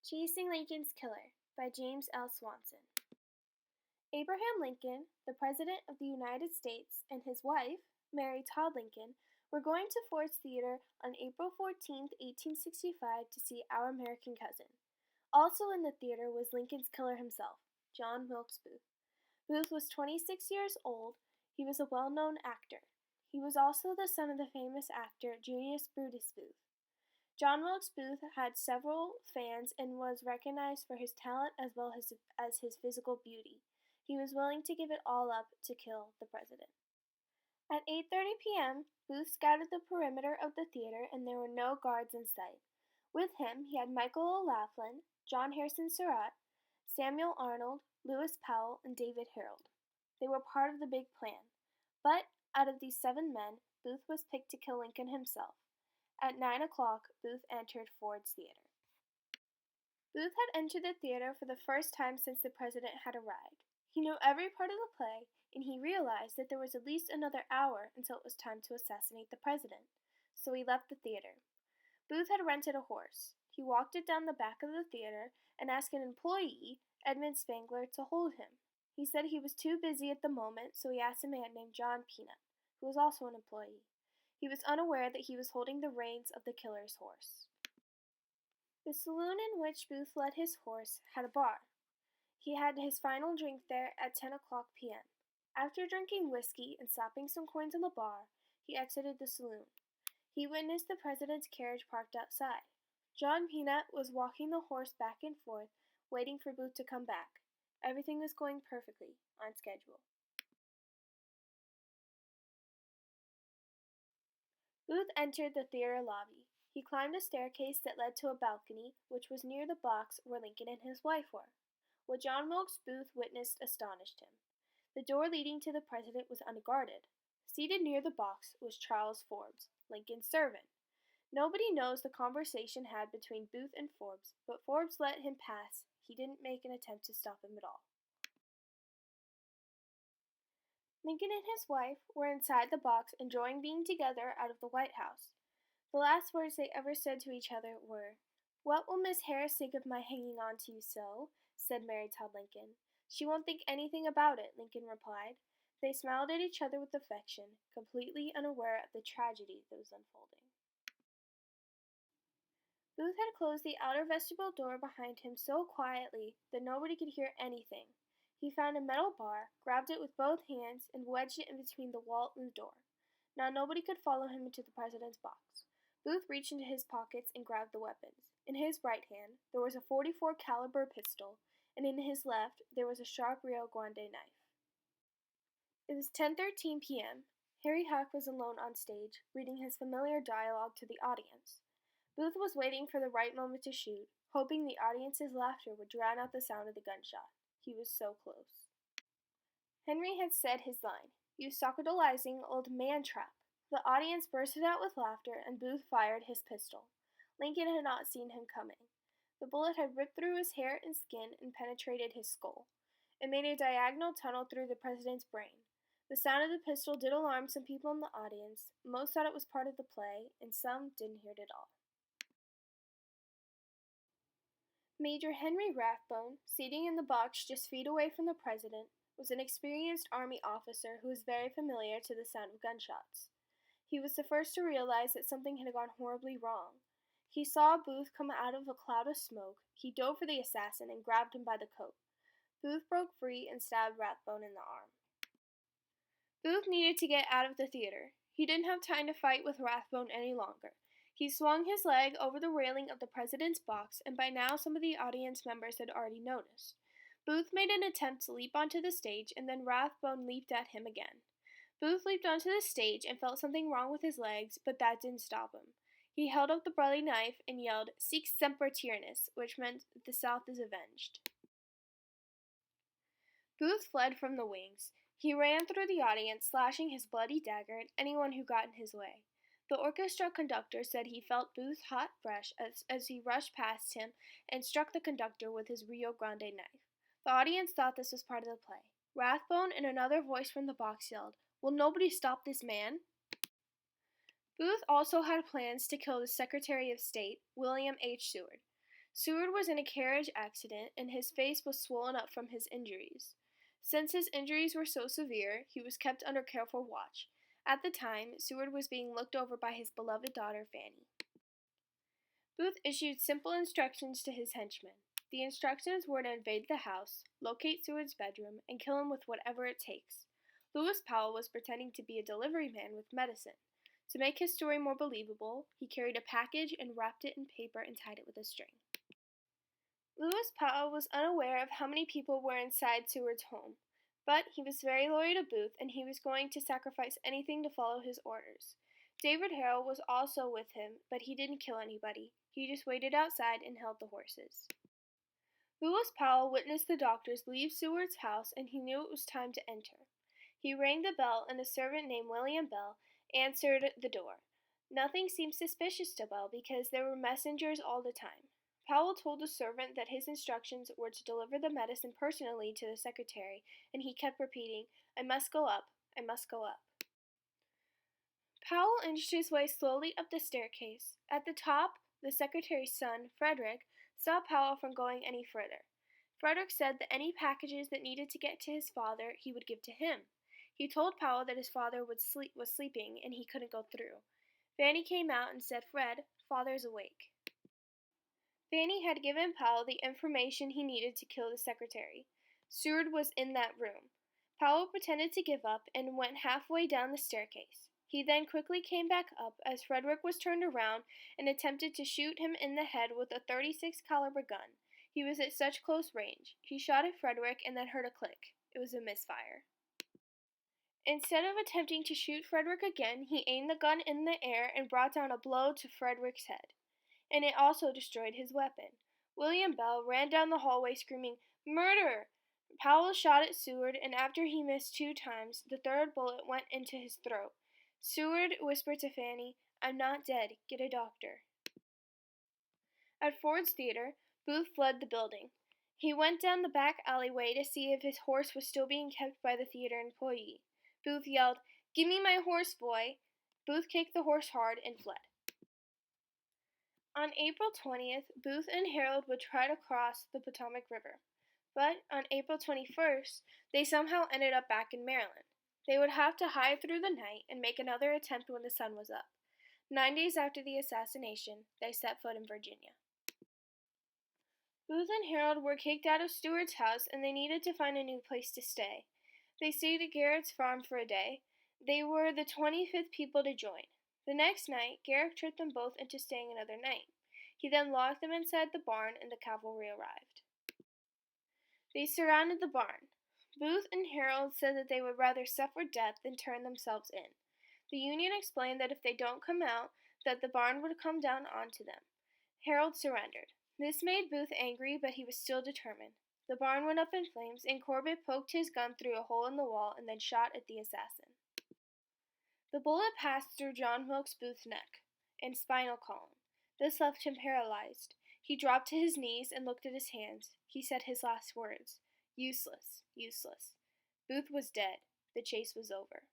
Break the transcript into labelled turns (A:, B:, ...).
A: Chasing Lincoln's Killer by James L. Swanson. Abraham Lincoln, the President of the United States, and his wife, Mary Todd Lincoln, were going to Ford's Theater on April 14, 1865 to see Our American Cousin. Also in the theater was Lincoln's killer himself, John Wilkes Booth. Booth was 26 years old. He was a well-known actor. He was also the son of the famous actor Junius Brutus Booth. John Wilkes Booth had several fans and was recognized for his talent as well as his physical beauty. He was willing to give it all up to kill the president. At 8:30 p.m., Booth scouted the perimeter of the theater and there were no guards in sight. With him, he had Michael O'Laughlin, John Harrison Surratt, Samuel Arnold, Lewis Powell, and David Harold. They were part of the big plan. But out of these 7 men, Booth was picked to kill Lincoln himself. At 9 o'clock, Booth entered Ford's Theater. Booth had entered the theater for the first time since the president had arrived. He knew every part of the play, and he realized that there was at least another hour until it was time to assassinate the president. So he left the theater. Booth had rented a horse. He walked it down the back of the theater and asked an employee, Edmund Spangler, to hold him. He said he was too busy at the moment, so he asked a man named John Peanut, who was also an employee. He was unaware that he was holding the reins of the killer's horse. The saloon in which Booth led his horse had a bar. He had his final drink there at 10 o'clock p.m. After drinking whiskey and slapping some coins on the bar, he exited the saloon. He witnessed the president's carriage parked outside. John Peanut was walking the horse back and forth, waiting for Booth to come back. Everything was going perfectly, on schedule. Booth entered the theater lobby. He climbed a staircase that led to a balcony, which was near the box where Lincoln and his wife were. What John Wilkes Booth witnessed astonished him. The door leading to the president was unguarded. Seated near the box was Charles Forbes, Lincoln's servant. Nobody knows the conversation had between Booth and Forbes, but Forbes let him pass. He didn't make an attempt to stop him at all. Lincoln and his wife were inside the box enjoying being together out of the White House. The last words they ever said to each other were, "What will Miss Harris think of my hanging on to you so?" said Mary Todd Lincoln. "She won't think anything about it," Lincoln replied. They smiled at each other with affection, completely unaware of the tragedy that was unfolding. Booth had closed the outer vestibule door behind him so quietly that nobody could hear anything. He found a metal bar, grabbed it with both hands, and wedged it in between the wall and the door. Now nobody could follow him into the president's box. Booth reached into his pockets and grabbed the weapons. In his right hand, there was a .44 caliber pistol, and in his left, there was a sharp Rio Grande knife. It was 10:13 p.m. Harry Huck was alone on stage, reading his familiar dialogue to the audience. Booth was waiting for the right moment to shoot, hoping the audience's laughter would drown out the sound of the gunshot. He was so close. Henry had said his line, "You sockadolizing old man-trap." The audience bursted out with laughter, and Booth fired his pistol. Lincoln had not seen him coming. The bullet had ripped through his hair and skin and penetrated his skull. It made a diagonal tunnel through the president's brain. The sound of the pistol did alarm some people in the audience. Most thought it was part of the play, and some didn't hear it at all. Major Henry Rathbone, sitting in the box just feet away from the president, was an experienced Army officer who was very familiar to the sound of gunshots. He was the first to realize that something had gone horribly wrong. He saw Booth come out of a cloud of smoke. He dove for the assassin and grabbed him by the coat. Booth broke free and stabbed Rathbone in the arm. Booth needed to get out of the theater. He didn't have time to fight with Rathbone any longer. He swung his leg over the railing of the president's box, and by now some of the audience members had already noticed. Booth made an attempt to leap onto the stage, and then Rathbone leaped at him again. Booth leaped onto the stage and felt something wrong with his legs, but that didn't stop him. He held up the bloody knife and yelled, "Sic semper tyrannis," which meant the South is avenged. Booth fled from the wings. He ran through the audience, slashing his bloody dagger at anyone who got in his way. The orchestra conductor said he felt Booth's hot breath as he rushed past him and struck the conductor with his Rio Grande knife. The audience thought this was part of the play. Rathbone and another voice from the box yelled, "Will nobody stop this man?" Booth also had plans to kill the Secretary of State, William H. Seward. Seward was in a carriage accident and his face was swollen up from his injuries. Since his injuries were so severe, he was kept under careful watch. At the time, Seward was being looked over by his beloved daughter, Fanny. Booth issued simple instructions to his henchmen. The instructions were to invade the house, locate Seward's bedroom, and kill him with whatever it takes. Lewis Powell was pretending to be a delivery man with medicine. To make his story more believable, he carried a package and wrapped it in paper and tied it with a string. Lewis Powell was unaware of how many people were inside Seward's home, but he was very loyal to Booth and he was going to sacrifice anything to follow his orders. David Harrell was also with him, but he didn't kill anybody. He just waited outside and held the horses. Lewis Powell witnessed the doctors leave Seward's house and he knew it was time to enter. He rang the bell and a servant named William Bell answered the door. Nothing seemed suspicious to Bell because there were messengers all the time. Powell told the servant that his instructions were to deliver the medicine personally to the secretary, and he kept repeating, "I must go up, I must go up." Powell inched his way slowly up the staircase. At the top, the secretary's son, Frederick, stopped Powell from going any further. Frederick said that any packages that needed to get to his father he would give to him. He told Powell that his father was sleeping and he couldn't go through. Fanny came out and said, "Fred, father's awake." Fanny had given Powell the information he needed to kill the secretary. Seward was in that room. Powell pretended to give up and went halfway down the staircase. He then quickly came back up as Frederick was turned around and attempted to shoot him in the head with a .36 caliber gun. He was at such close range. He shot at Frederick and then heard a click. It was a misfire. Instead of attempting to shoot Frederick again, he aimed the gun in the air and brought down a blow to Frederick's head, and it also destroyed his weapon. William Bell ran down the hallway screaming, "Murder!" Powell shot at Seward, and after he missed 2 times, the third bullet went into his throat. Seward whispered to Fanny, "I'm not dead. Get a doctor." At Ford's Theater, Booth fled the building. He went down the back alleyway to see if his horse was still being kept by the theater employee. Booth yelled, "Give me my horse, boy!" Booth kicked the horse hard and fled. On April 20th, Booth and Harold would try to cross the Potomac River, but on April 21st, they somehow ended up back in Maryland. They would have to hide through the night and make another attempt when the sun was up. 9 days after the assassination, they set foot in Virginia. Booth and Harold were kicked out of Stewart's house and they needed to find a new place to stay. They stayed at Garrett's farm for a day. They were the 25th people to join. The next night, Garrett tricked them both into staying another night. He then locked them inside the barn and the cavalry arrived. They surrounded the barn. Booth and Harold said that they would rather suffer death than turn themselves in. The Union explained that if they don't come out, that the barn would come down onto them. Harold surrendered. This made Booth angry, but he was still determined. The barn went up in flames, and Corbett poked his gun through a hole in the wall and then shot at the assassin. The bullet passed through John Wilkes Booth's neck and spinal column. This left him paralyzed. He dropped to his knees and looked at his hands. He said his last words, "Useless, useless." Booth was dead. The chase was over.